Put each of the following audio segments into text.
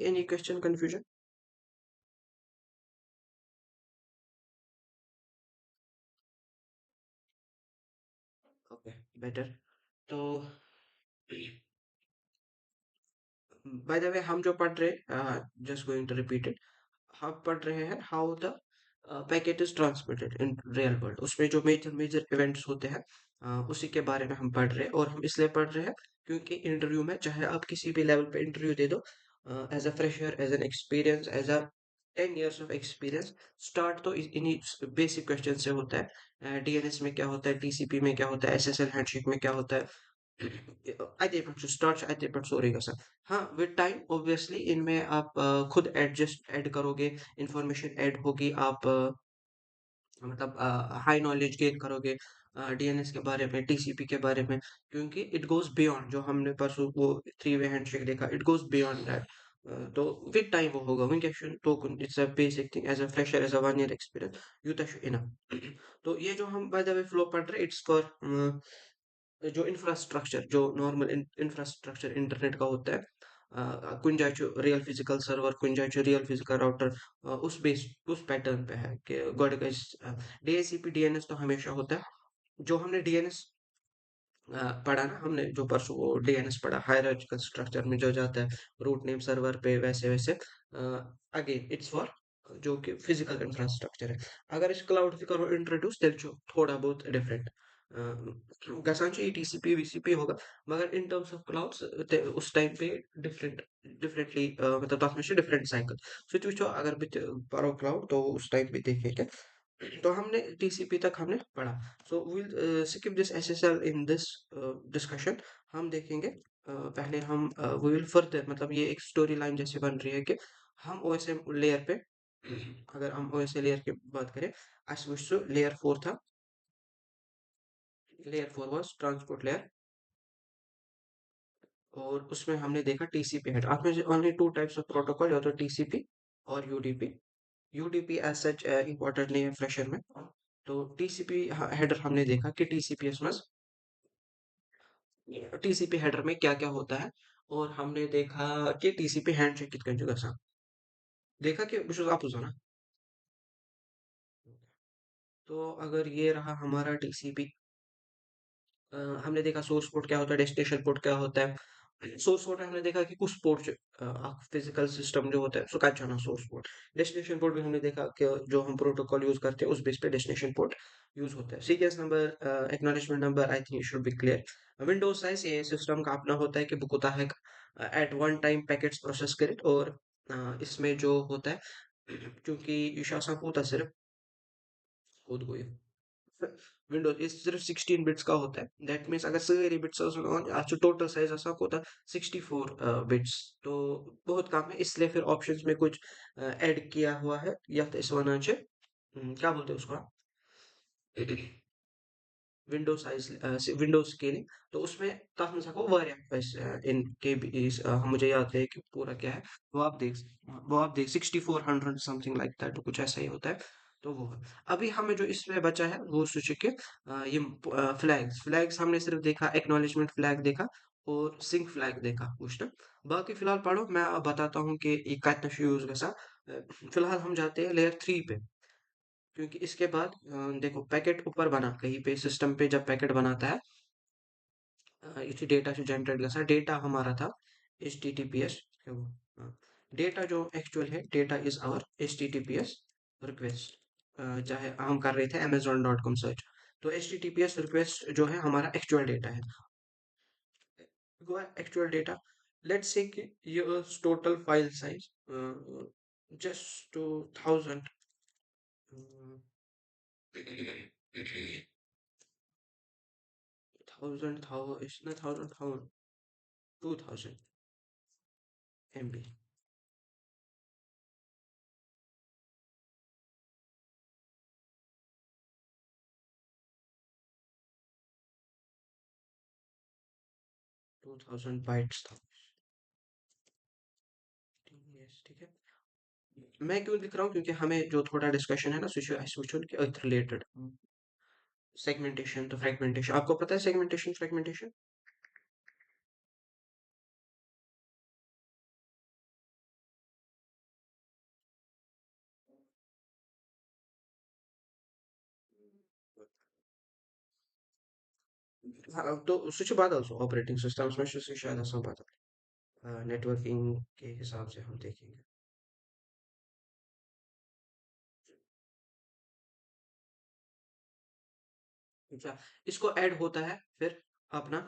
Any question, confusion? Okay, better. तो by the way हम जो पढ़ रहे just going to repeat it, हम पढ़ रहे हैं how the packet is transmitted in real world. उसमें जो मेजर मेजर इवेंट्स होते हैं उसी के बारे में हम पढ़ रहे हैं। और हम इसलिए पढ़ रहे हैं क्योंकि इंटरव्यू में चाहे आप किसी भी लेवल पे इंटरव्यू दे दो, as a fresher, as an experience, as a 10 years of experience, start तो इन्हीं बेसिक क्वेश्चन से होता है। डीएनएस में क्या होता है, टीसीपी में क्या होता है, एसएसएल हैंडशेक में क्या होता है, आते पक्षी स्टार्च आते पक्ष सोरेगा सर। हाँ, विद टाइम ऑब्वियसली इनमें आप खुद एडजस्ट ऐड करोगे, इंफॉर्मेशन ऐड होगी, आप मतलब हाई नॉलेज गेन करोगे डीएनएस के बारे में, टीसीपी के बारे में, क्योंकि इट गोज बियॉन्ड जो हमने परसों वो 3 वे हैंडशेक देखा, इट गोज बियॉन्ड दैट। तो विद टाइम वो होगा वंकेशन तो it's a basic thing as a fresher, as a 1 year experience you touch enough. तो ये जो हम बाय द वे फ्लो पढ़ रहे इट्स फॉर जो इंफ्रास्ट्रक्चर, जो नॉर्मल इंफ्रास्ट्रक्चर इंटरनेट का होता है, कुछ जाए रियल फिजिकल सर्वर, कुछ जाए रियल फिजिकल राउटर, उस बेस उस पैटर्न पे है कि गॉड का डीएचसीपी डीएनएस तो हमेशा होता है। जो हमने डीएनएस पढ़ा ना, हमने जो परसों वो डीएनएस पढ़ा हायरार्चिकल स्ट्रक्चर में जो जाता है रूट नेम सर्वर पे, वैसे वैसे अगेन इट्स फॉर जो कि फिजिकल इंफ्रास्ट्रक्चर है। अगर इस क्लाउड की करो इंट्रोड्यूस तेल थोड़ा बहुत डिफरेंट गसान ये टीसीपी वीसीपी होगा, मगर इन टर्म्स ऑफ क्लाउड्स उस टाइम पे डिफरेंटली मतलब तथ में डिफरेंट साइकिल सो अगर भी पढ़ो क्लाउड तो उस टाइम पे देखेंगे। तो हमने टीसीपी तक हमने पढ़ा। So will skip this SSL in this discussion. हम देखेंगे पहले हम वी विल फर्दर, मतलब ये एक स्टोरी लाइन जैसे बन रही है कि हम ओएसएम लेयर पे, अगर हम ओएसए लेयर की बात करें, एसविश लेयर 4 था, लेयर 4 वाज ट्रांसपोर्ट लेयर। और उसमें हमने देखा टीसीपी हेड, आप में only two types of protocol, या तो टीसीपी और UDP. UDP as such important नहीं है फ्रेशर में। तो टीसीपी हेडर हमने देखा कि टीसीपीएस में टीसीपी हेडर में क्या क्या होता है। और हमने देखा कि टीसीपी हैंडशेक कितने जगह सा देखा कि विश्व आप ना। तो अगर ये रहा हमारा टीसीपी, हमने देखा सोर्स पोर्ट क्या होता है, डेस्टिनेशन पोर्ट क्या होता है। सोर्स पोर्ट में हमने देखा कि कुछ पोर्ट फिजिकल सिस्टम जो होता है उसको क्या जाना सोर्स पोर्ट। डेस्टिनेशन पोर्ट भी हमने देखा कि जो हम प्रोटोकॉल यूज करते हैं उस बेस पे डेस्टिनेशन पोर्ट यूज होता है। Serious number, acknowledgement number, I think should be clear. Windows size ये सिस्टम का अपना होता है कि बुक होता है at one time packets process करे। और इसमें जो होता है क्योंकि ईशा होता सिर्फ खुद को विंडोज ये सिर्फ 16 बिट्स का होता है। दैट मीन्स अगर सारी बिट्स आज टोटल साइज ऐसा होता 64 बिट्स। तो बहुत कम है, इसलिए फिर ऑप्शंस में कुछ ऐड किया हुआ है, या तो इस वजह से क्या बोलते हैं उसको, विंडो साइज विंडो स्केलिंग। तो उसमें तथ में सको इनके भी मुझे याद है कि पूरा क्या है। वो आप देख वो आप देख 6400 समथिंग लाइक दैट, तो कुछ ऐसा ही होता है। तो वो है। अभी हमें जो इसमें बचा है वो सोचे कि ये फ्लैग्स हमने सिर्फ देखा, एक्नॉलेजमेंट फ्लैग देखा और सिंक फ्लैग देखा उस टाइम। बाकी फिलहाल पढ़ो, मैं अब बताता हूँ कि ये कितना यूज कैसा। फिलहाल हम जाते हैं लेयर 3 पे, क्योंकि इसके बाद देखो पैकेट ऊपर बना कहीं पे सिस्टम पे, जब पैकेट बनाता है इसी डेटा से जनरेट करता है। डेटा हमारा था H T T P S. Data जो एक्चुअल है, data is our H T T P S request. चाहे हम कर रहे थे amazon.com सर्च, तो H T T P S request जो है हमारा एक्चुअल डेटा है। वो है एक्चुअल डेटा। लेट्स से कि ये total file size just 2000, thousand था, इसने थाउजेंड थाउजेंड 2000 MB। 2000 बाइट्स था। यस, ठीक है। मैं क्यों लिख रहा हूँ, क्योंकि हमें जो थोड़ा डिस्कशन है ना सिचुएशन के अर्थ रिलेटेड, सेगमेंटेशन तो फ्रेगमेंटेशन, आपको पता है सेगमेंटेशन फ्रेगमेंटेशन। हाँ, तो स्विच बाद ऑल्सो ऑपरेटिंग सिस्टम्स में से शायद ऐसा बात है, नेटवर्किंग के हिसाब से हम देखेंगे। अच्छा, इसको ऐड होता है फिर अपना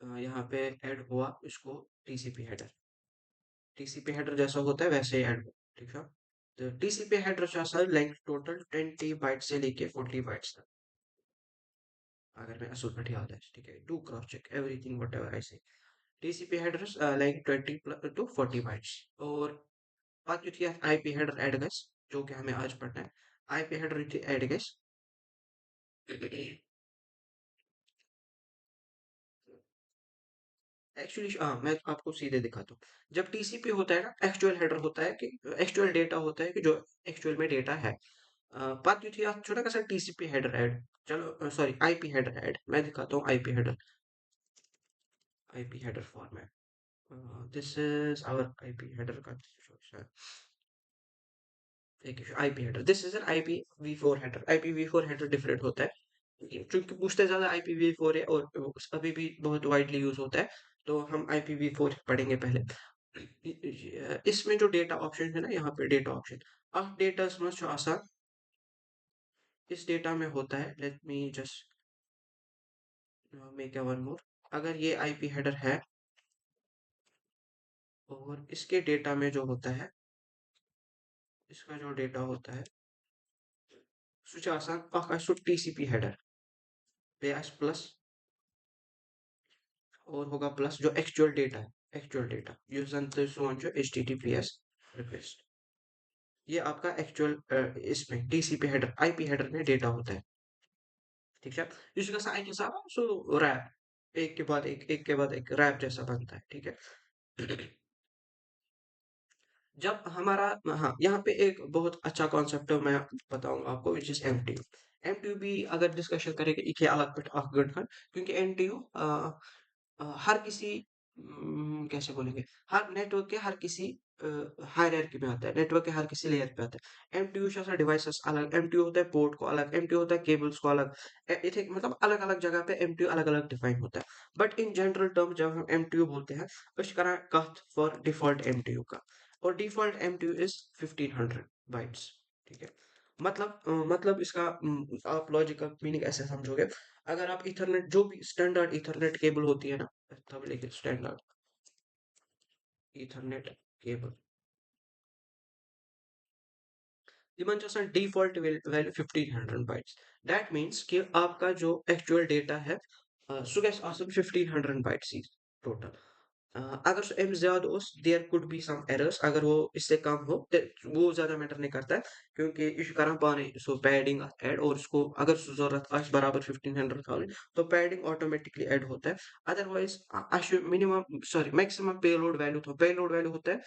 यहाँ पे ऐड हुआ इसको टीसीपी हेडर। टीसीपी हेडर जैसा होता है वैसे ही ऐड हो, ठीक है। तो टीसीपी हेडर जैसा लेंथ टोटल 20 बाइट से लेके 40 बाइट्स तक, अगर मैं असुर पर याद है, ठीक है। To cross check everything whatever I say TCP headers like 20 to 40 bytes. और बात जो थी आईपी हेडर ऐड गैस, जो कि हमें आज पढ़ना है। IP header add gas. Actually हाँ, मैं आपको सीधे दिखाता हूँ। जब टीसीपी होता है ना, एक्चुअल हेडर होता है कि एक्चुअल डेटा होता है कि जो एक्चुअल में डेटा है। बात ये थी आज छोटा सा टीसीपी हेडर ऐड। चलो सॉरी, आईपी हेडर ऐड मैं दिखाता हूँ। IP header, IP header format, this is our IP header का एक IP header. This is an IP V four header. IP V four header different होता है क्योंकि पूछते ज्यादा आईपी वी फोर है और अभी भी बहुत वाइडली यूज होता है। तो हम आईपी वी फोर पढ़ेंगे पहले। इसमें जो डेटा ऑप्शन है ना, यहाँ पे डेटा ऑप्शन, अब डेटा में जो आसान इस डेटा में होता है, let me just make one more. अगर ये आईपी हेडर है और इसके डेटा में जो होता है, इसका जो डेटा होता है सुच आसान अख टीसीपी हेडर पे प्लस, और होगा प्लस जो एक्चुअल डेटा है, एक्चुअल डेटा यूजर तो सोन जो एचटीटीपीएस रिक्वेस्ट। ये आपका एक्चुअल इसमें टीसीपी हेडर आईपी हेडर में डेटा होता है, ठीक है। इसका साइन के साथ सो रैप, एक के बाद एक के बाद एक रैप जैसा बनता है, ठीक है। जब हमारा, हाँ, यहाँ पे एक बहुत अच्छा कॉन्सेप्ट मैं बताऊंगा आपको, विच इज एमटीयू। एमटीयू भी अगर डिस्कशन करेंगे एक अलग पे गठन, क्योंकि एमटीयू हर किसी कैसे बोलेंगे, हर नेटवर्क के हर किसी हायरार्की में आता है, नेटवर्क के हर किसी लेयर पे आता है। एमटीयू जैसा डिवाइसेस अलग, एमटीयू होता है पोर्ट को अलग, एमटीयू होता है केबल्स को अलग। इथे मतलब अलग अलग जगह पे एमटीयू अलग अलग डिफाइन होता है। बट इन जनरल टर्म जब हम एमटीयू बोलते हैं, उस करा कथ फॉर डिफॉल्ट एमटीयू का, और डिफॉल्ट एमटीयू इज 1500 बाइट्स, ठीक है। मतलब इसका आप लॉजिकल मीनिंग ऐसे समझोगे। अगर आप इथरनेट जो भी स्टैंडर्ड इथरनेट केबल होती है ना, तब लेकिन स्टैंडर्ड ईथरनेट केबल इवन जैसा default value 1500 bytes. That means कि आपका जो एक्चुअल डेटा है सो गैस आसन 1500 बाइट्स टोटल। अगर सो एम ज्यादा हो, there could be some errors. अगर वो इससे कम हो तो वो ज्यादा मैटर नहीं करता है, क्योंकि इस कारण पाने सो पैडिंग ऐड, और उसको अगर सो जरूरत आश बराबर 1500 था तो पैडिंग ऑटोमेटिकली ऐड होता है। Otherwise minimum sorry maximum payload value, तो पेलोड वैल्यू होता है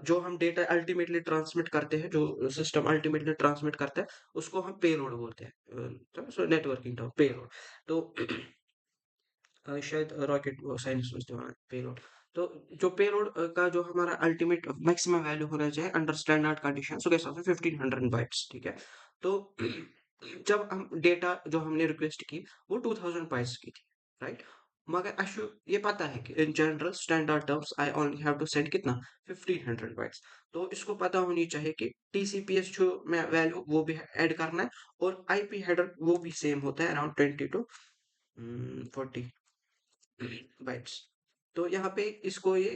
जो हम डेटा अल्टीमेटली ट्रांसमिट करते हैं, जो सिस्टम अल्टीमेटली ट्रांसमिट करता है, उसको हम पेलोड बोलते हैं। सो नेटवर्किंग टर्म पेलोड। तो शायद रॉकेट साइंस में इस्तेमाल पेलोड। तो जो पेलोड का जो हमारा अल्टीमेट मैक्सिमम वैल्यू होना चाहिए अंडर स्टैंडर्ड कंडीशन, सो कैसे 1500 बाइट्स, ठीक है। तो जब हम डेटा जो हमने रिक्वेस्ट की वो 2000 बाइट्स की थी, राइट। मगर अशु ये पता है कि in general standard terms I only have to send कितना 1500 बाइट्स। तो इसको पता होनी चाहिए कि टीसीपीएस जो मैं वैल्यू वो भी ऐड करना है, और आईपी हेडर वो भी सेम होता है अराउंड 20 टू 40 बाइट्स। तो यहाँ पे इसको ये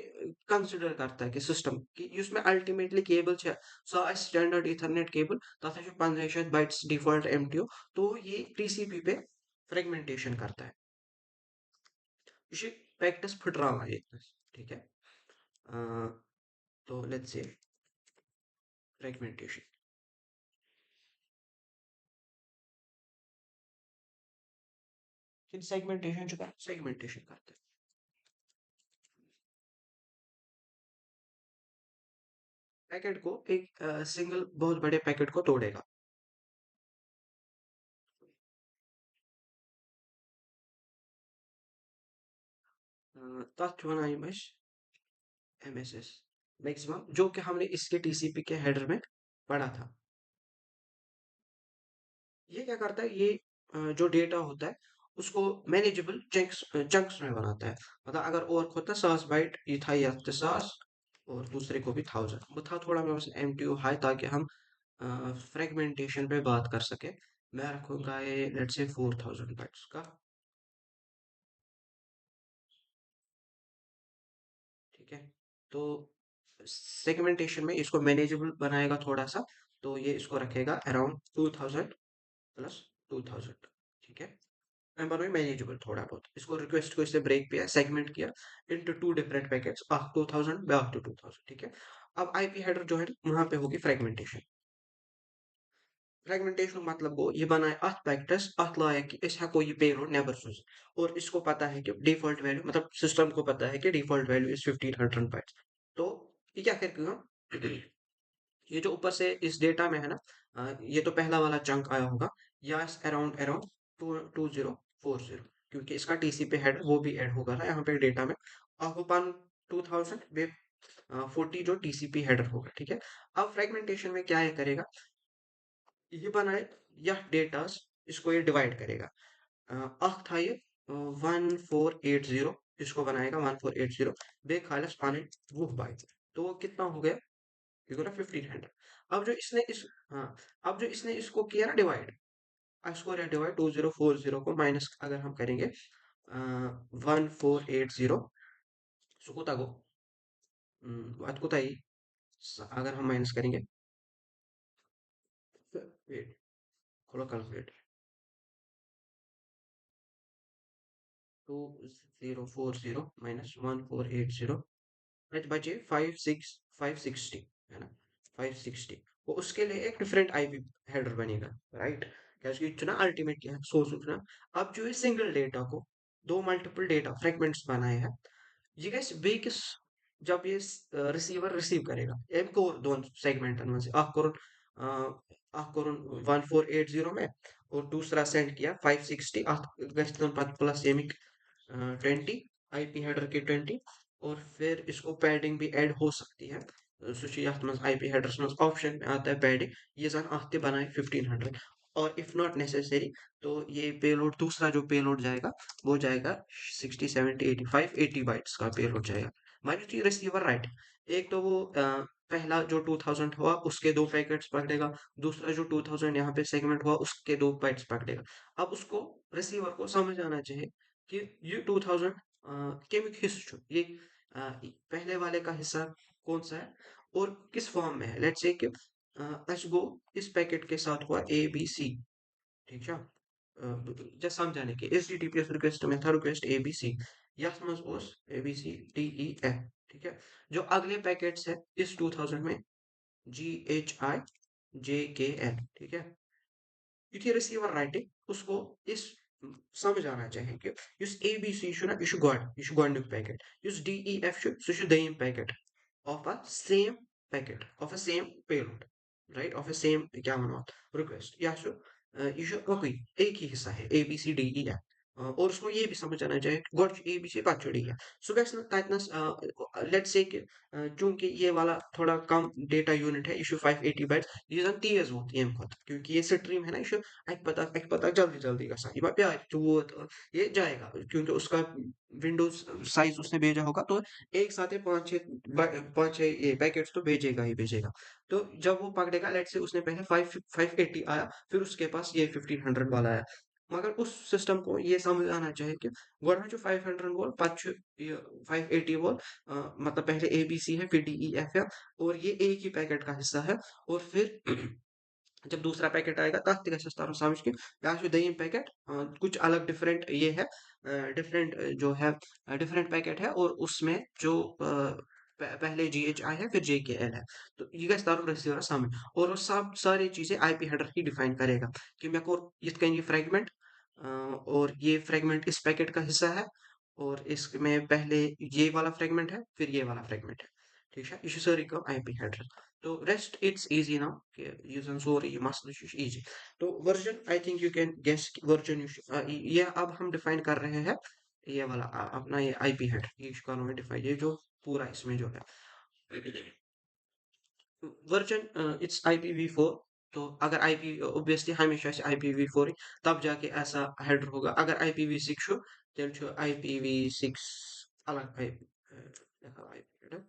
कंसिडर करता है कि सिस्टम कि इसमें ultimately cable so standard Ethernet cable तथा जो 15 बाइट्स डिफॉल्ट एमटीओ, तो ये टीसीपी पे फ्रेगमेंटेशन करता है। इसे प्रैक्टिस फिट रहा है एक, ठीक है। तो लेट्स से फ्रेगमेंटेशन, फिर सेगमेंटेशन जो है सेगमेंटेशन करते हैं। पैकेट को एक सिंगल बहुत बड़े पैकेट को तोड़ेगा। तथ्य बनाई एमएसएस मैक्सिमम, जो कि हमने इसके टीसीपी के हेडर में पढ़ा था। ये क्या करता है ये जो डेटा होता है उसको मैनेजेबल चंक्स चंक्स में बनाता है। मतलब अगर और को होता 100 बाइट, ये था या 1000 और दूसरे को भी 1000, वो था थोड़ा मैं बस एमटीयू हाई ताकि हम फ्रेगमेंटेशन पे बात कर सके। मैं रखूंगा ये लेट्स से 4000 बाइट्स का। ठीक है, तो सेगमेंटेशन में इसको मैनेजेबल बनाएगा थोड़ा सा, तो ये इसको रखेगा अराउंड 2000 प्लस 2000। ठीक है, नंबर में मैनेजेबल थोड़ा बहुत, इसको रिक्वेस्ट को इससे ब्रेक किया, सेगमेंट किया into two different packets of 2000 back to 2000। ठीक है, अब आईपी हेडर जो है वहां पे होगी फ्रेगमेंटेशन। फ्रेगमेंटेशन मतलब गो ये बनाए अथ पैकेट्स अथ लायक कि इस हको ये पेलोड नेबर सोज, और इसको पता है कि डिफॉल्ट वैल्यू, मतलब सिस्टम को पता है कि डिफॉल्ट वैल्यू इज 1500 बाइट्स। तो ये क्या करके हम ये जो ऊपर से इस डेटा में है ना, ये तो पहला वाला चंक आया होगा, या अराउंड अराउंड 2040, क्योंकि इसका टीसीपी हेड वो भी ऐड होगा ना यहाँ पे डेटा में। आपको पान 2000 वे 40 जो टीसीपी हेडर होगा। ठीक है, अब फ्रेगमेंटेशन में क्या ये करेगा, ये बनाए यह डेटा, इसको ये डिवाइड करेगा। था ये 1480, इसको बनाएगा 1480 बे खालिस पानी वो बाइट, तो वो कितना हो गया, ये ना 1500। अब जो इसने इस हाँ, अब जो इसने इसको किया ना डिवाइड, इसको डिवाइड 2040 को माइनस अगर हम करेंगे 1480 सुकुतागो अतकुताई, अगर हम माइनस करेंगे, वेट थोड़ा कैलकुलेट, 2040 माइनस 1480 बचे 560 है ना, 560। वो उसके लिए एक डिफरेंट आईपी हेडर बनेगा, राइट, क्योंकि इतना अल्टीमेट क्या है सोच उतना। अब जो है सिंगल डेटा को दो मल्टीपल डेटा फ्रेगमेंट्स बनाए हैं, ये गैस बेकिस जब ये रिसीवर रिसीव करेगा एक को दोन सेगमेंट में से आख करुन 1480 में, और दूसरा सेंड किया 560 प्लस एमिक 20 आईपी हेडर के 20, और फिर इसको पैडिंग भी ऐड हो सकती है। आईपी हेडर्स में ऑप्शन में आता है पैडिंग, ये जन आते बनाए 1500, और इफ नॉट नेसेसरी तो ये पेलोड दूसरा जो पेलोड जाएगा वो जाएगा 60 70 85 80 बाइट्स का पेलोड जाएगा। माइनस ये रिसीवर राइट, एक तो वो पहला जो 2000 हुआ उसके दो पैकेट्स पकड़ेगा, दूसरा जो 2000 यहाँ पे सेगमेंट हुआ उसके दो बाइट्स पकड़ेगा। अब उसको रिसीवर को समझ आना चाहिए कि ये 2000 केमिक हिस्सा ये पहले वाले का हिस्सा कौन सा है और किस फॉर्म में है। लेट्स से कि लेट्स गो इस पैकेट के साथ हुआ ए बी सी, ठीक है, जस्ट समझाने के HTTPS रिक्वेस्ट में था रिक्वेस्ट ए बी सी, यस मस ओस A B C D E F. ठीक है, जो अगले पैकेट्स है इस 2000 में जी एच आई जे के एल। ठीक है, यथि रिसीवर राइटिंग उसको इस समझ आना चाहिए कि इस ए बी सी ना यह गॉड पैकेट, इस डी ई एफ सह दम packet of a same packet of a same payload, right, of a same क्या वनो रिक्वेस्ट, यह एक ही हिस्सा है A B C D E F. और उसको ये भी समझ आना चाहिए गोड ए बी सी पच डी एफ सो गस तथनस लेट्स से कि चूंकि ये वाला थोड़ा कम डेटा यूनिट है, यह 580 बाइट्स, यह जन तेज वो ये क्योंकि ये स्ट्रीम है ना, यह अक पता जल्दी जल्दी गसान यह प्यार वोत ये जाएगा, क्योंकि उसका विंडोज साइज उसने भेजा होगा, तो एक साथ ही पांच छह ये पैकेट्स तो भेजेगा ही भेजेगा। तो जब वो पकड़ेगा लेट से उसने पहले 580 आया, फिर उसके पास ये 1500 वाला आया, मगर उस सिस्टम को ये समझ आना चाहिए कि गोरमेंट जो 500 वोल पच 580 वोल, मतलब पहले ए बी सी है फिर डी ई एफ है, और ये एक ही पैकेट का हिस्सा है। और फिर जब दूसरा पैकेट आएगा तथ समझ के या दम पैकेट कुछ अलग डिफरेंट ये है, डिफरेंट जो है डिफरेंट पैकेट है, और उसमें जो पहले जी एच आई है फिर जे के एल है, तो ये गैस तारुक रिसीवर समझ, और वो सब सारी चीजें आईपी हेडर ही डिफाइन करेगा कि मैं को ये फ्रेगमेंट, और ये फ्रेगमेंट इस पैकेट का हिस्सा है, और इसमें पहले ये वाला फ्रेगमेंट है फिर ये वाला फ्रेगमेंट है। ठीक है, ये सारी का आईपी हेडर, तो रेस्ट इट्स इजी नाउ, यूजन सोरी ये मसला इजी। तो version I think you can guess version, ये अब हम डिफाइन कर रहे हैं ये वाला अपना ये आईपी हेड, ये करो में डिफाइन, ये जो पूरा इसमें जो है वर्जन इट्स IPv4, तो अगर आईपी ऑब्वियसली हमेशा से IPv4 तब जाके ऐसा हेडर होगा। अगर IPv6 हो तेल IPv6 अलग आईपी हेडर,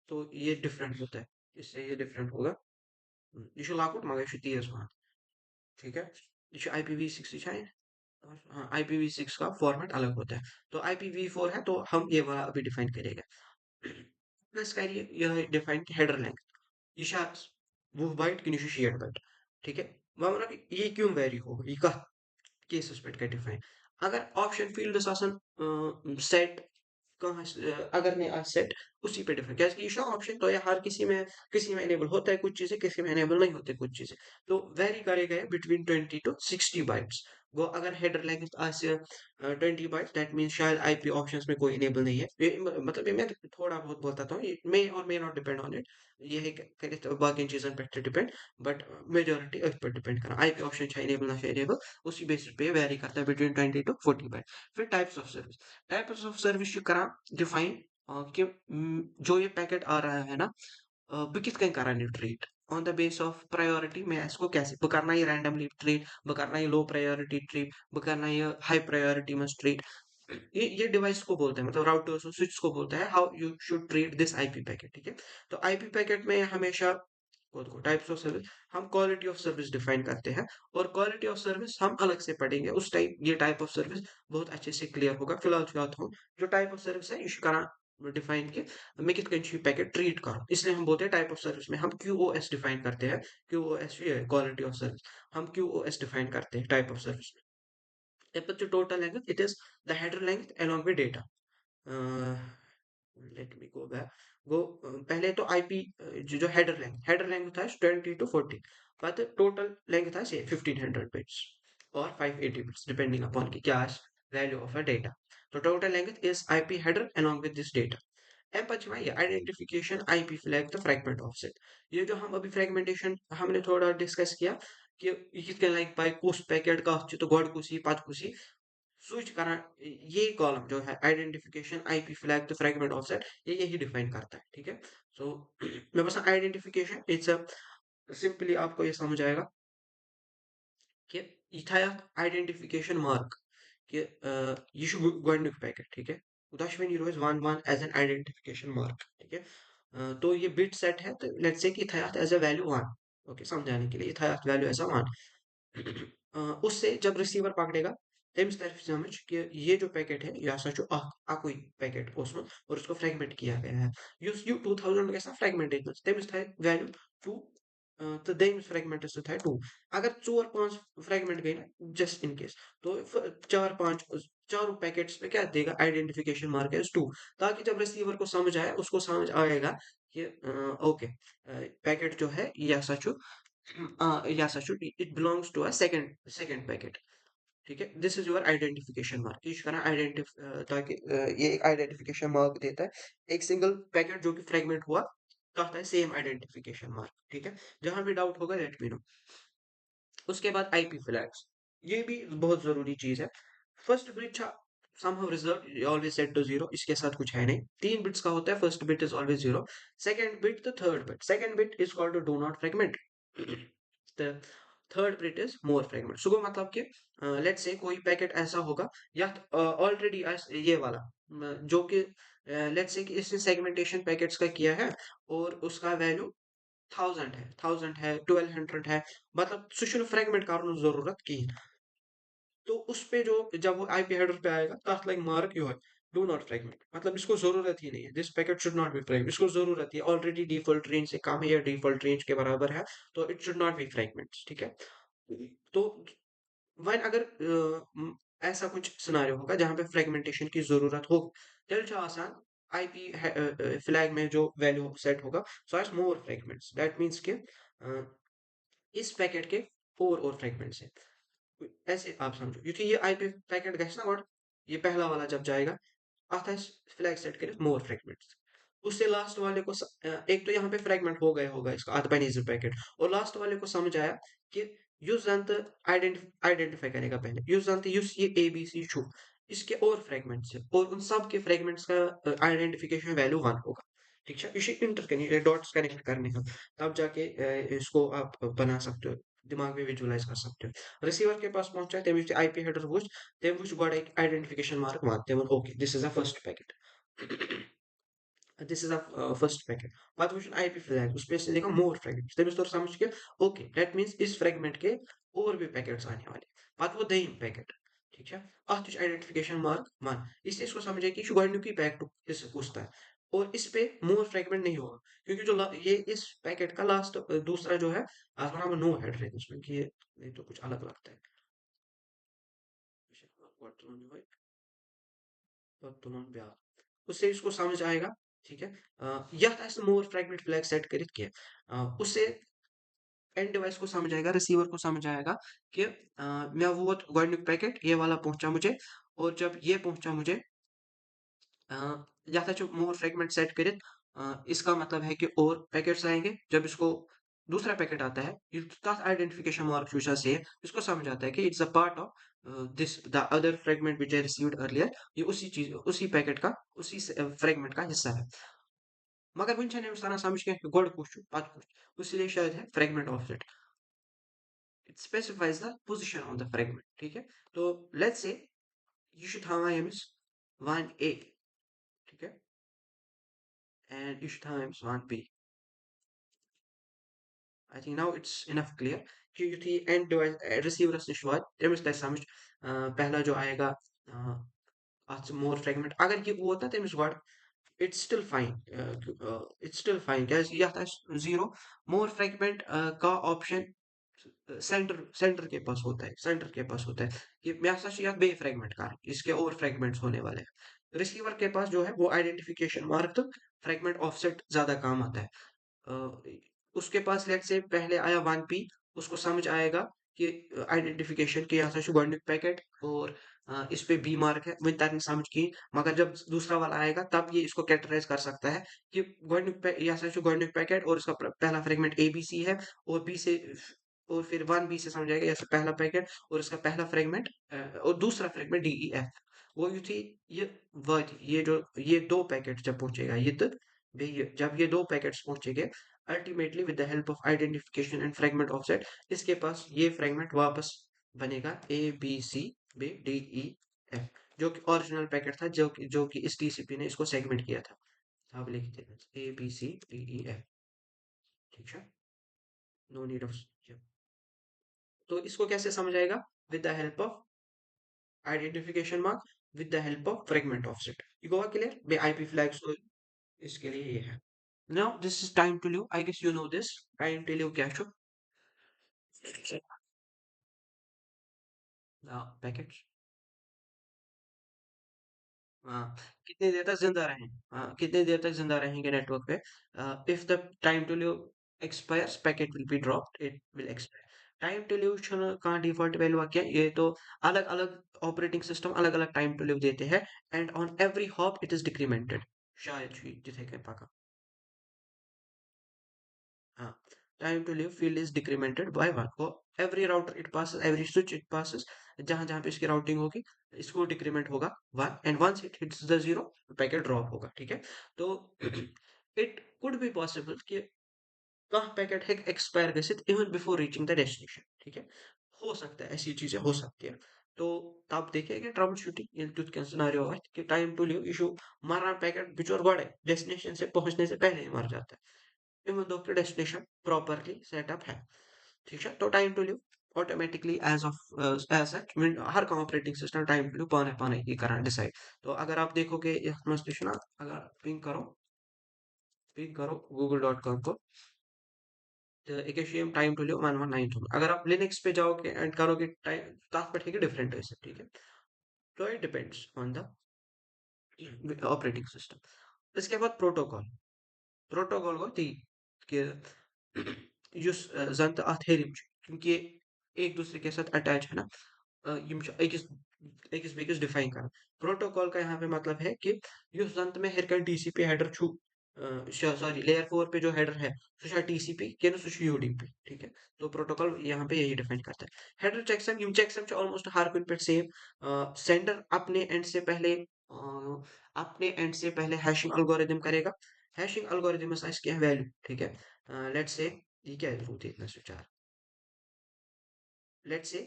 तो ये डिफरेंट होता है, इससे ये डिफरेंट होगा। ये लाकुट मगर ये तेज वहां, ठीक है। ये IPv6 है, हाँ IPv6 का फॉर्मेट अलग होता है। तो IPv4 है तो हम ये वाला अभी डिफाइन करेंगे। प्लस करिए यह डिफाइन हेडर लेंथ, ये शायद वो बाइट कि शीट बाइट, ठीक है। वह मतलब ये क्यों वेरी हो ये का केसेस पे डिफाइन, अगर ऑप्शन फील्ड सेट कहाँ अगर नहीं आज सेट उसी पे डिफरेंट, क्या शो ऑप्शन तो ये हर किसी में इनेबल होता है कुछ चीजें, किसी में इनेबल नहीं होते कुछ चीजें, तो वेरी करेगा बिटवीन 20 to 60 बाइट्स। वो अगर हेडर लेंथ आज 20 बाइट्स दैट मीन शायद आईपी ऑप्शंस में कोई इनेबल नहीं है, मतलब ये मैं थोड़ा बहुत बोलता हूँ, मे और may not depend on it, ये है तो बाकी चीजों पर डिपेंड, बट मेजोरिटी इस पर डिपेंड करा आईपी ऑप्शन चाहिए इनेबल ना चाहिए इनेबल, उसी बेसिस पे वेरी करता है बिटवीन 20 to 40 बाइट। फिर types of service, types of service करा डिफाइन कि जो ये पैकेट आ रहा है ना, बह कित कन करान treat on the base of priority, मैं इसको कैसे बह करना ये रैंडमली ट्रीट, बह करना ये लो प्रायोरिटी ट्रीट, बह करना ये हाई प्रायोरिटी में ट्रीट, ये डिवाइस को बोलते हैं, मतलब राउटर्स और स्विच को बोलते हैं how you should treat this IP packet, ठीक है। तो आईपी पैकेट में हमेशा को टाइप्स ऑफ सर्विस, हम क्वालिटी ऑफ सर्विस डिफाइन करते हैं, और क्वालिटी ऑफ सर्विस हम अलग से पढ़ेंगे, उस टाइप ये टाइप ऑफ सर्विस बहुत अच्छे से क्लियर होगा। फिलहाल हूँ जो टाइप ऑफ सर्विस है इस करा डिफाइन के मैं कित पैकेट ट्रीट करूँ, इसलिए हम बोलते हैं टाइप ऑफ सर्विस में हम QoS डिफाइन करते हैं। QoS ये क्वालिटी ऑफ सर्विस, हम QoS डिफाइन करते हैं टाइप ऑफ सर्विस में। जो total length it is the header length along with data, let me go back, go पहले तो आईपी जो हेडर लेंथ था 20 to 40, but टोटल लेंथ था से 1500 बिट्स और 580 बिट्स डिपेंडिंग अपॉन की क्या वैल्यू ऑफ अ डेटा। तो total length is IP header along with this data। एम पचमा ये identification IP flag the fragment offset, ये जो हम अभी फ्रैगमेंटेशन हमने थोड़ा डिस्कस किया कि ये लाइक बाय कुछ पैकेट का तो गॉड कुछ पत कुछ स्विच करा, ये कॉलम जो है आइडेंटिफिकेशन आईपी फ्लैग तो फ्रैगमेंट ऑफसेट ये यही डिफाइन करता है, ठीक है। सो मैं बस आइडेंटिफिकेशन इट्स अ सिंपली आपको ये समझ आएगा कि यह आइडेंटिफिकेशन मार्क कि ये गोडनिक पैकेट, ठीक है। दशवनी रोज one one as an identification mark, ठीक है। तो ये बिट सेट है तो लेट्स से कि था as a value one, okay समझाने के लिए था वैल्यू एज अ वन। उससे जब रिसीवर पकड़ेगा तमिस तरफ समझ कि ये जो पैकेट है यह हसा अकुई पैकेट और उसको फ्रेगमेंट किया गया है, यू 2000 गया फ्रेगमेंटेड तमिस था वैल्यू 2, तो दमिस फ्रेगमेंटस था 2। अगर 4 5 फ्रेगमेंट गई ना जस्ट इन केस, तो 4 5 चारों पैकेट्स में क्या देगा आइडेंटिफिकेशन मार्क एज 2, ताकि जब रिसीवर को समझ आए उसको समझ आएगा कि ओके पैकेट जो है यह सच yes I should it belongs to a second packet, ठीक है। This is your identification mark, इस तरह ताकि ये एक आइडेंटिफिकेशन मार्क देता है एक सिंगल पैकेट जो कि फ्रेगमेंट हुआ कहता है सेम आइडेंटिफिकेशन मार्क, ठीक है। जहां भी डाउट होगा लेट मी नो। उसके बाद आईपी फ्लैग्स, ये भी बहुत जरूरी चीज है। First bit somehow result always set to 0, इसके साथ कुछ है नहीं, 3 बिट्स का होता है, first bit is always 0, second bit the third bit, second bit is called do not fragment, the third bit is more fragment. सुबह मतलब कि लेट्स से कोई पैकेट ऐसा होगा या ऑलरेडी ये वाला जो कि लेट्स से कि इसने सेगमेंटेशन पैकेट्स का किया है और उसका वैल्यू 1000 है 1200 है, मतलब सुशल फ्रेगमेंट करने जरूरत की, तो उस पे जो जब वो आईपी हेडर पे आएगा तथ लाइक मार्क यू है डू नॉट फ्रेगमेंट, मतलब इसको जरूरत ही नहीं है, this packet should not be fragment, इसको जरूरत है ऑलरेडी डिफॉल्ट रेंज से कम है या डिफॉल्ट रेंज के बराबर है, तो it should not be fragment, ठीक है। तो वन अगर ऐसा कुछ सिनारियो होगा जहां पे फ्रेगमेंटेशन की जरूरत हो, दिल जो आसान आईपी फ्लैग में जो वैल्यू सेट होगा so as more fragments, that means के इस पैकेट के 4 और फ्रेगमेंट्स है, ऐसे आप समझो क्योंकि ये आईपी पैकेट गैस ना और ये पहला वाला जब जाएगा आता है फ्लैग सेट करे मोर फ्रेगमेंट्स, उससे लास्ट वाले को एक तो यहाँ पे फ्रेगमेंट हो गया होगा इसका आधबनीज पैकेट, और लास्ट वाले को समझ आया कि यूज जंत आइडेंटिफाई करेगा पहले यूज जंत यूज ये ए बी सी छू इसके और फ्रेगमेंट्स है और उन सब के फ्रेगमेंट्स का आइडेंटिफिकेशन वैल्यू 1 होगा, ठीक है, इसे इंटरकनेक्ट डॉट्स कनेक्ट करने का, तब जाके इसको आप बना सकते हो, दिमाग में विजुअलाइज कर सकते हो। रिसीवर के पास पहुंचा, तम यु आईपी हेडर वो तम वो गोड एक आइडेंटिफिकेशन मार्क मान तम okay this is a first packet, this is a first packet. पत वो आईपी फ्लैग उस पे से देखा मोर फ्रेगमेंट्स, तमिस तौर समझ के ओके दैट मींस इस फ्रेगमेंट के और भी पैकेट्स आने वाले, पत वो दयम पैकेट। ठीक है, अत आइडेंटिफिकेशन मार्क मान, इससे इसको समझे कि गोडनुकी पैकेट इस कुछता है, और इस पे मोर फ्रेगमेंट नहीं होगा, क्योंकि जो ये इस पैकेट का लास्ट दूसरा जो है आज बना नो हेड है उसमें कि ये तो कुछ अलग लगता है। उससे इसको समझ आएगा। ठीक है, यह ऐसे मोर फ्रैगमेंट फ्लैग सेट करित किया, उससे एंड डिवाइस को समझ आएगा, रिसीवर को समझ आएगा कि मैं वो गोडनिक पैकेट ये वाला पहुंचा मुझे, और जब ये पहुंचा मुझे या जो मोर फ्रेगमेंट सेट करित, इसका मतलब है कि और पैकेट्स आएंगे, जब इसको दूसरा पैकेट आता है आइडेंटिफिकेशन मार्क फ्यूचर से इसको समझ आता है कि it's a part of this the other fragment which I received earlier, ये उसी चीज उसी पैकेट का उसी फ्रेगमेंट का हिस्सा है। मगर वन तरह समझ के गोड कुछ पत कुछ, इसलिए शायद है fragment offset, it specifies the position of the fragment. ठीक है, तो let's say you should have is 1a, ठीक है, and you should have is 1b। I think now it's enough clear कि युथी एंड डिवाइस रिसीवर निश वात तमिस तय समझ, पहला जो आएगा मोर फ्रेगमेंट अगर ये वो होता तमिस गॉड it's still fine, it's still fine क्या यह जीरो मोर फ्रेगमेंट का ऑप्शन सेंटर सेंटर के पास होता है, सेंटर के पास होता है कि मैं या बे फ्रेगमेंट का इसके और फ्रेगमेंट्स होने वाले हैं। रिसीवर के पास जो है वो आइडेंटिफिकेशन मार्क तो फ्रेगमेंट ऑफसेट ज्यादा काम आता है। उसके पास लेट से पहले आया 1p, उसको समझ आएगा कि आइडेंटिफिकेशन के यहाँ से गोल्डन पैकेट और इस पे बी मार्क है वही तरह समझ की, मगर जब दूसरा वाला आएगा तब ये इसको कैटेगराइज कर सकता है कि गोल्डन यहाँ से गोल्डन पैकेट और इसका पहला फ्रेगमेंट ए बी सी है, और बी से और फिर 1b से समझाएगा जैसे पहला पैकेट और इसका पहला फ्रेगमेंट और दूसरा फ्रेगमेंट डी ई एफ, वो यू थी ये वर्ड ये जो ये दो पैकेट जब पहुंचेगा ये तक जब ये दो पैकेट्स पहुंचेंगे ultimately with the help of identification and fragment offset, इसके पास ये फ्रेगमेंट वापस बनेगा A B C B D E F, जो कि ओरिजिनल पैकेट था जो कि इस टीसीपी ने इसको सेगमेंट किया था। आप लिख देना A B C D E F. ठीक है, नो नीड ऑफ, तो इसको कैसे समझाएगा with the help of identification mark with the help of fragment offset. ये गोवा क्लियर बे आईपी फ्लैग्स तो इसके लिए ये है। Now this is time to live, I guess you know this time to live क्या छो पैकेट्स, हाँ, कितनी देर तक जिंदा रहें, हाँ, कितनी देर तक जिंदा रहेंगे नेटवर्क पे, if the time to live expires packet will be dropped, it will expire. Time to live कहाँ डिफॉल्ट वैल्यू क्या, ये तो अलग अलग ऑपरेटिंग सिस्टम अलग अलग टाइम टू लिव देते हैं, and on every hop it is decremented, शायद ही जिथे कह पाका, हाँ, time to live field is decremented by one को every router it passes every switch it passes, जहां जहां पे इसकी राउटिंग होगी इसको डिक्रीमेंट होगा one, and once it hits the zero packet drop होगा। ठीक है, तो इट कुड बी पॉसिबल कि कहाँ पैकेट है एक्सपायर गसित even before reaching the destination. ठीक है, हो सकता है ऐसी चीजें हो सकती है, तो तब देखिए कि ट्रबल शूटिंग इन टूथ सिनेरियो है कि टाइम टू लिव इशू मारा पैकेट बिचौर गड़े डेस्टिनेशन से पहुंचने से पहले ही मर जाता है, even though the destination properly set up है। ठीक है, तो time to live automatically as of as such हर का operating system time to live पाने पाने ही करा डिसाइड। तो अगर आप देखोगे अगर पिंग करो google.com को, एकेशियम टाइम टू लिव 1192, अगर आप लिनक्स पे जाओगे एंड करोगे टाइम ताक पर ठीक है डिफरेंट है इससे। ठीक है, तो it depends on the operating system. इसके बाद प्रोटोकॉल, प्रोटोकॉल को ती कि युस जन तो अथ हेरिम क्योंकि ये एक दूसरे के साथ अटैच है ना, यम छ अकिस अकिस बेकिस डिफाइन कर। प्रोटोकॉल का यहाँ पे मतलब है कि युस जन में हेरकन टीसीपी हेडर छु, सॉरी लेयर 4 पे जो हेडर है सो टीसीपी के सो यूडीपी। ठीक है, तो प्रोटोकॉल यहाँ पे यही डिफाइन करता है। हेडर चेकसम यम चेकसम ऑलमोस्ट हर कोई पे सेम, सेंडर अपने एंड से पहले हैशिंग एल्गोरिदम करेगा, हैशिंग एल्गोरिदम इसकी वैल्यू, ठीक है। लेट्स से ये क्या है, रूट इतना स्विच, लेट्स से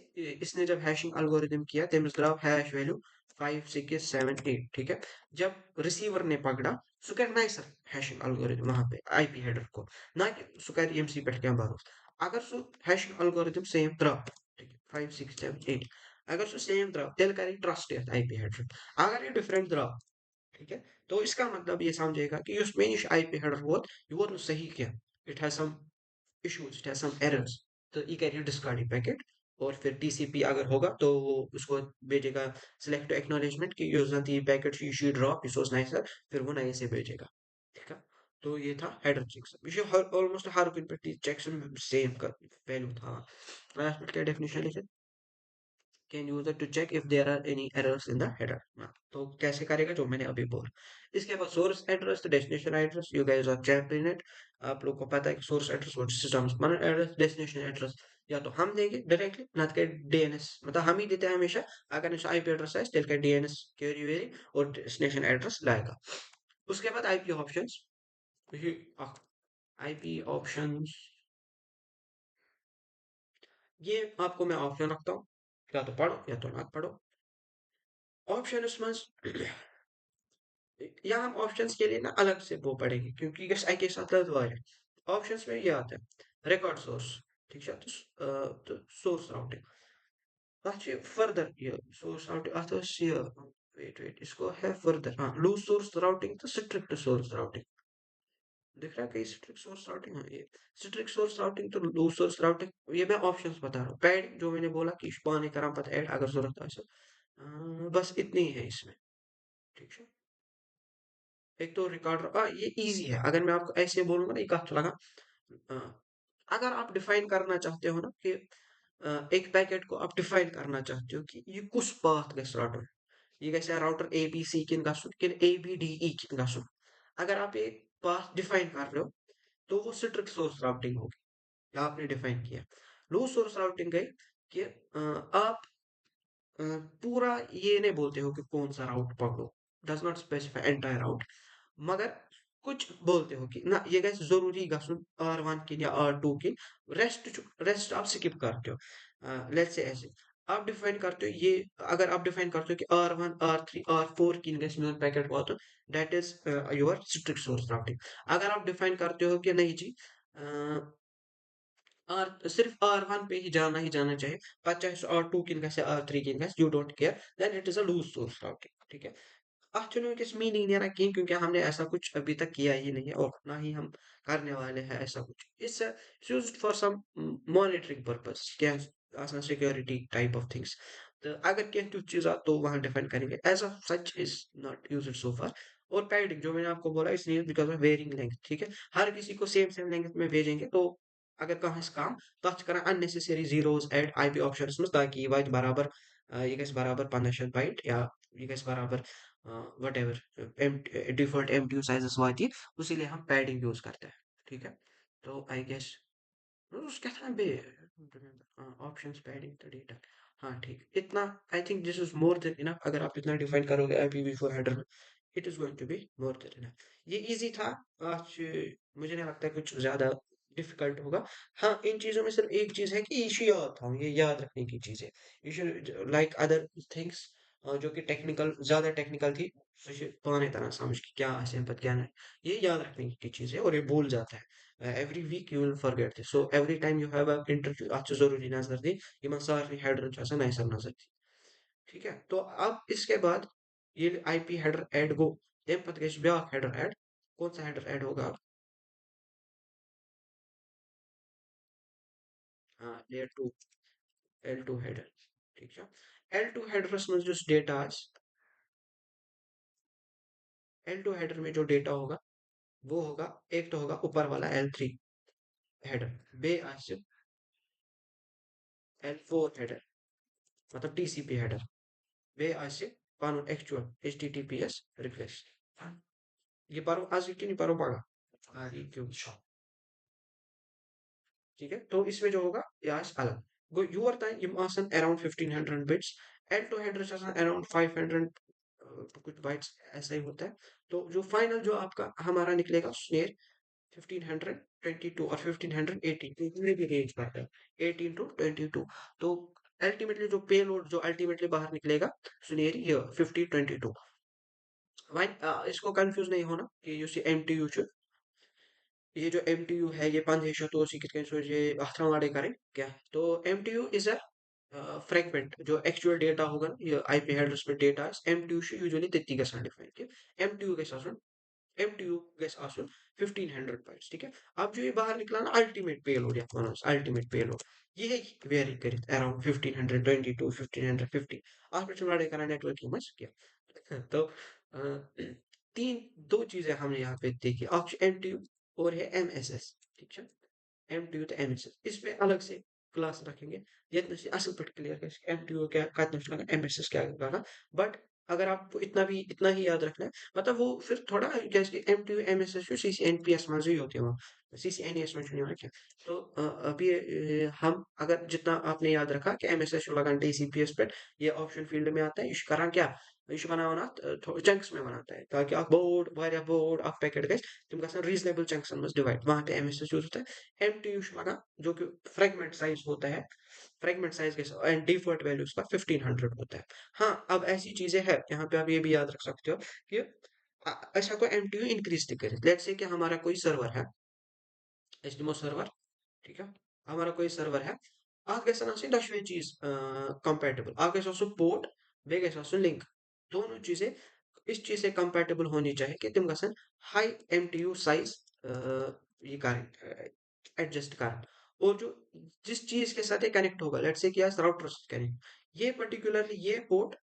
इसने जब हैशिंग एल्गोरिदम किया तमिस द्राव हैश वैल्यू 5 6 7 8, ठीक है। जब रिसीवर ने पकड़ा सो कर नाइ सर हैशिंग एल्गोरिदम वहां पे आईपी हेडर को, ना कि सो कर एमसी पे क्या भरोस, अगर सो हैशिंग एल्गोरिदम सेम द्राव, ठीक है, 5 6 7 8, अगर सो सेम द्राव तेल कर ट्रस्ट आईपी हेडर, अगर ये डिफरेंट द्राव, ठीक है, तो इसका मतलब ये समझेगा कि उस मे नश आईपी हेडर वोत यह वोत सही क्या, it has some issues, it has some errors, तो ये करिए डिस्कार्ड पैकेट, और फिर टीसीपी अगर होगा तो वो उसको भेजेगा सिलेक्ट एक्नॉलेजमेंट कि user the packet you should drop resource नहीं सर, फिर वो नए से भेजेगा, ठीक है। तो ये था हेडर चेकसम, ये हर ऑलमोस्ट हर पिन पे चेकसम सेम का वैल्यू था। लास्ट में क्या डेफिनेशन लिखे, can user to check if there are any errors in the header, तो कैसे करेगा जो मैंने अभी बोला। इसके बाद source address, destination address, you guys are champion it, आप लोग को पता है कि सोर्स एड्रेस और सिस्टम एड्रेस, डेस्टिनेशन एड्रेस या तो हम देंगे डायरेक्टली ना कि डीएनएस, मतलब हम ही देते हैं हमेशा, अगर इस आईपी एड्रेस है टेल का डीएनएस क्वेरी वेरी और डेस्टिनेशन एड्रेस लाएगा। उसके बाद आईपी ऑप्शंस, आईपी ऑप्शंस ये आपको मैं ऑप्शन रखता हूँ, या तो पढ़ो या तो ना पढ़ो। ऑप्शन इसमें यहाँ हम ऑप्शंस के लिए ना अलग से वो पढ़ेंगे क्योंकि इस आई के साथ लदवार है। ऑप्शंस में ये आता है रिकॉर्ड सोर्स, ठीक है, तो सोर्स राउटिंग, अच्छे फर्दर ये सोर्स राउटिंग आता है ये, वेट इसको है फर्दर, हाँ लूज सोर्स राउटिंग तो स्ट्रिक्ट सोर्स राउटिंग, दिख रहा है कहीं स्ट्रिक्ट सोर्स राउटिंग, हाँ ये स्ट्रिक्ट सोर्स राउटिंग तो लूज सोर्स राउटिंग, ये मैं ऑप्शंस बता रहा हूँ। पैड जो मैंने बोला कि पाने करा पता ऐड अगर जरूरत है, बस इतनी ही है इसमें, ठीक है। एक तो रिकॉर्डर ये इजी है, अगर मैं आपको ऐसे बोलूंगा ना ये कहा लगा, हाँ, अगर आप डिफाइन करना चाहते हो ना कि एक पैकेट को आप डिफाइन करना चाहते हो कि ये कुछ पाथ गस राउटर, ये कैसे राउटर ए बी सी किन गसुन कि ए बी डी ई किन गसुन, अगर आप एक पाथ डिफाइन कर रहे हो तो वो स्ट्रिक्ट सोर्स राउटिंग होगी, आपने डिफाइन किया। लूज सोर्स राउटिंग गई कि आप पूरा ये नहीं बोलते हो कि कौन सा राउट पकड़ो, डज नॉट स्पेसिफाई एंटायर राउट, मगर कुछ बोलते हो कि ना ये गैस जरूरी गसुन R1 किन या R2 किन, रेस्ट आप स्किप करते हो। लेट्स से ऐसे आप डिफाइन करते हो ये, अगर आप डिफाइन करते हो कि R1 R3 R4 किन गैस में पैकेट हुआ तो that is your strict source routing. अगर आप डिफाइन करते हो कि नहीं जी आर सिर्फ R1 पे ही जाना चाहिए, पर चाहे R2 किन कैसे R3 किन कैसे, you don't care, then it is a loose source routing, ठीक है। एक्चुअली किस मीनिंग नहीं आ रहा क्यों, क्योंकि हमने ऐसा कुछ अभी तक किया ही नहीं है और ना ही हम करने वाले हैं ऐसा कुछ, it's used for some monitoring purpose, क्या आसान सिक्योरिटी टाइप ऑफ थिंग्स, तो अगर क्या कुछ चीज आ तो वहां डिफाइन करेंगे, as of such is not used so far. और पैडिंग जो मैंने आपको बोला इसलिए बिकॉज ऑफ वेरिंग लेंथ, ठीक है, हर किसी को सेम सेम लेंथ में भेजेंगे तो अगर कहाँ से काम तथ कर unnecessary zeros add IP options में ताकि ये वात बराबर ये गैस बराबर 15 बाइट या ये गैस बराबर what ever default MTU sizes वाती, उसीलिए हम पैडिंग यूज करते हैं, ठीक है। तो आई गेस उसके था बे ऑप्शंस पैडिंग द डेटा, हाँ ठीक इतना, I think this is more than enough, अगर आप इतना डिफाइन करोगे IPv4 हेडर में it is going to be more than enough. ये इजी था आज, मुझे नहीं लगता कुछ ज्यादा डिफिकल्ट होगा। हाँ इन चीजों में सिर्फ एक चीज है कि इशू याद था, ये याद रखने की चीज है, इशू लाइक अदर थिंग्स जो कि टेक्निकल ज्यादा टेक्निकल थी, पुराने तरह समझ के क्या है क्या नहीं, ये याद रखने की चीज है और ये भूल जाता है। Every week you will forget this. So every time you have an interview अच्छा जरूरी नजर दी, ये सारी हेडर ऐसा नहीं सब नजर दी, ठीक है। तो अब इसके बाद ये आईपी हेडर ऐड गो, ये पता कैसे ब्याह हेडर ऐड, कौन सा हेडर ऐड होगा, हाँ L2 हेडर, ठीक है। L2 हेडर में जो डेटा है, L2 हेडर में जो डेटा होगा वो होगा, एक तो होगा ऊपर वाला L3 हेडर, बे आज L4 हेडर मतलब TCP हेडर, बे आज पानो एक्चुअल HTTPS रिक्वेस्ट, ये पारो आज की नहीं पारो पागा, हाँ ये क्यों, ठीक है। तो इसमें जो होगा यास अलग गो यूर टाइम यम आसन अराउंड 1500 बिट्स, L2 हेडर आसन अराउंड 500 कुछ बाइट्स ऐसा ही होता है। तो जो फाइनल जो आपका हमारा निकलेगा स्नेर 1522 और 1518 इतने भी रेंज का है, 18 टू 22। तो अल्टीमेटली जो पेलोड जो अल्टीमेटली बाहर निकलेगा सुनेरी ये 5022। भाई इसको कंफ्यूज नहीं होना कि you see M T U ये जो एम टी यू है ये 5 तो ये अथवाड़े करें क्या। तो M T U is a fragment जो एक्चुअल डेटा होगा ना, ये आईपी एड्रेस पे data M T U usually तित्ती का डिफाइन एम टी यू के साथ MTU gets asked 1500 bytes ठीक है। अब जो ये बाहर निकला ना अल्टीमेट पेलोड या अल्टीमेट पेलोड ये वेरी करित अराउंड 1522 1550 ऑपरेशन वाले का नेटवर्किंग मच किया। तो तीन दो चीजें हमने यहाँ पे देखी ऑप्शन MTU और है MSS ठीक है। MTU तो MSS इस पे अलग से क्लास रखेंगे ये असल पर क्लियर कर MTU क्या कितना लगा MSS क्या लगा। बट अगर आपको इतना ही याद रखना है मतलब वो फिर थोड़ा जैसे MTU MSS CCNPS में ही होते हैं वो CCNES में नहीं होते। तो अभी हम अगर जितना आपने याद रखा कि MSS लगा TCPS पे ये ऑप्शन फील्ड में आता है इस करा क्या इस बनाना चंक्स में बनाता है ताकि आप बोर्ड वारिया बोर्ड आप पैकेट गए तुम का रीजनेबल चंक्स में डिवाइड वहां पे MSS यूज होता है। MTU लगा जो कि फ्रेगमेंट साइज होता है फ्रेगमेंट साइज के एंड डिफॉल्ट वैल्यू उसका 1500 होता है। हाँ अब ऐसी चीजें हैं यहाँ पे आप ये भी याद रख सकते हो कि ऐसा कोई MTU इंक्रीज करे लेट्स से कि हमारा कोई सर्वर है HTML सर्वर ठीक है। हमारा कोई सर्वर है आगे से दशवे चीज कंपैटिबल आगे से पोर्ट बेगे से लिंक दोनों चीजें इस चीज से कंपैटिबल होनी चाहिए कि तुम गसन हाई MTU साइज ये करें एडजस्ट करें। और जो जिस चीज के साथ ये कनेक्ट होगा लेट्स से कि राउटर कनेक्ट ये पर्टिकुलरली ये पोर्ट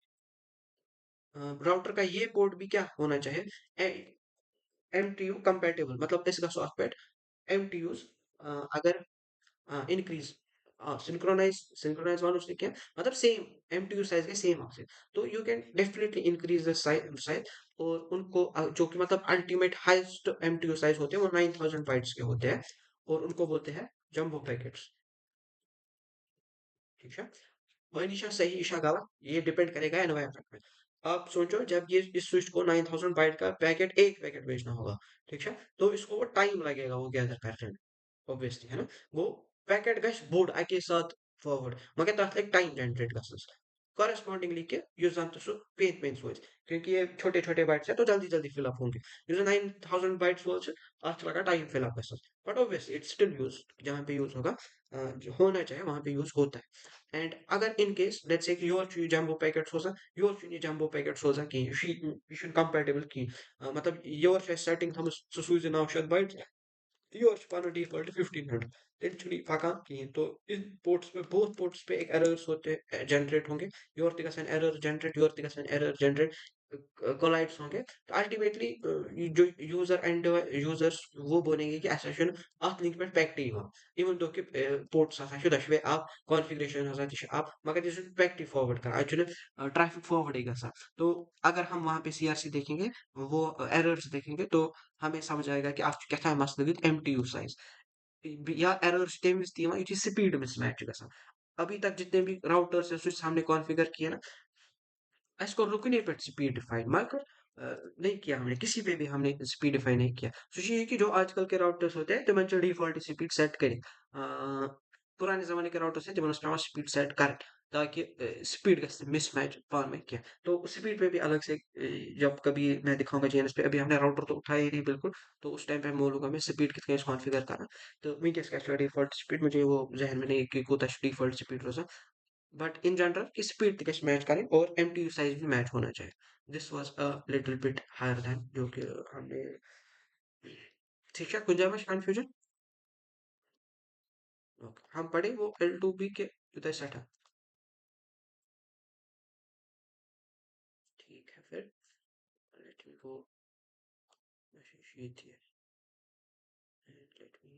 राउटर का ये पोर्ट भी क्या होना चाहिए MTU कंपैटिबल मतलब इसका सॉफ्टवेयर MTUs अगर इंक्रीज सिंक्रोनाइज वालों से क्या मतलब सेम MTU साइज के सेम आपसे तो you can definitely increase the size. और उनको जो कि मतलब अल्टीमेट हाईएस्ट MTU साइज होते हैं वो 9000 बाइट्स के होते हैं और उनको बोलते हैं जंबो पैकेट्स ठीक है। वनिशा सही ईशा गलत ये डिपेंड करेगा एनवायरनमेंट में। आप सोचो जब ये इस स्विच को 9000 बाइट का पैकेट एक पैकेट भेजना होगा ठीक है तो इसको वो टाइम लगेगा वो गैदर करने में ऑब्वियसली है ना। वो पैकेट गश बोर्ड के साथ फॉरवर्ड मगर तथ लग टाइम जनरेट गसनस कॉरेस्पॉन्डिंगली के यूज जानते सो पेन पेन सोच क्योंकि ये छोटे छोटे बाइट्स है तो जल्दी जल्दी फिलअप होंगे। यूज 9000 बाइट्स सोच आज लगा टाइम फिलअप गसनस but obviously it's still use जहाँ पे यूज होगा जो होना चाहिए वहां पे यूज होता है। एंड अगर in case let's say your jumbo packets हो योर जंबो पैकेट्स हो ये शुड कंपैटिबल की मतलब योर सेटिंग हम सूज 900 बाइट्स योर पानो डिफॉल्ट 1500 लिटरली फाका की तो इन पोर्ट्स पे बोथ पोर्ट्स पे एक एरर्स होते जनरेट होंगे योर तिगसन एरर जनरेट योर तिगसन एरर जनरेट कोलाइड्स होंगे तो अल्टीमेटली जो यूजर एंड यूजर्स वो बोलेंगे कि ऐसा शुन अथ लिंक पे पैक्ट ही हो इवन दो कि पोर्ट्स आसा शुदा शुवे आप कॉन्फ़िगरेशन हसा तिश आप मगर ये पैक्ट ही फॉरवर्ड कर आज ट्रैफिक फॉरवर्ड ही गसा। तो अगर हम वहां पे CRC देखेंगे वो एरर्स देखेंगे तो हमें समझ आएगा कि आप क्या मसला MTU साइज या एरर्स तमिस ये स्पीड मिसमैच गसान। अभी तक जितने भी राउटर्स है स्विच हमने कॉन्फ़िगर किए ना इसको रुकने पर स्पीड डिफाइन मगर नहीं किया हमने किसी पे भी हमने स्पीड डिफाइन नहीं किया। तो ये कि जो आजकल के राउटर्स होते हैं तिमन डिफॉल्ट स्पीड सेट करें पुराने जमाने के राउटर्स हैं तिमन स्पीड सेट कर ताकि स्पीड का मिसमैच पान में किया। तो स्पीड पे भी अलग से जब कभी मैं दिखाऊंगा जीएनएस पे अभी हमने राउटर तो उठाया ही नहीं बिल्कुल। तो उस टाइम पे मैं बोलूंगा मैं स्पीड कितने कॉन्फ़िगर करना तो मैं क्या डिफॉल्ट स्पीड मुझे वो जहन में नहीं कि कोता डिफॉल्ट स्पीड रोजा बट इन जनरल की स्पीड तिकश मैच करें और MTU साइज भी मैच होना चाहिए। This was a little bit higher than जो कि हमने ठीक है कुछ ज्यादा कंफ्यूजन ओके हम पढ़े वो L2B के जुदा सेट है ठीक है फिर लेट मी गो मैसेज ये थी let me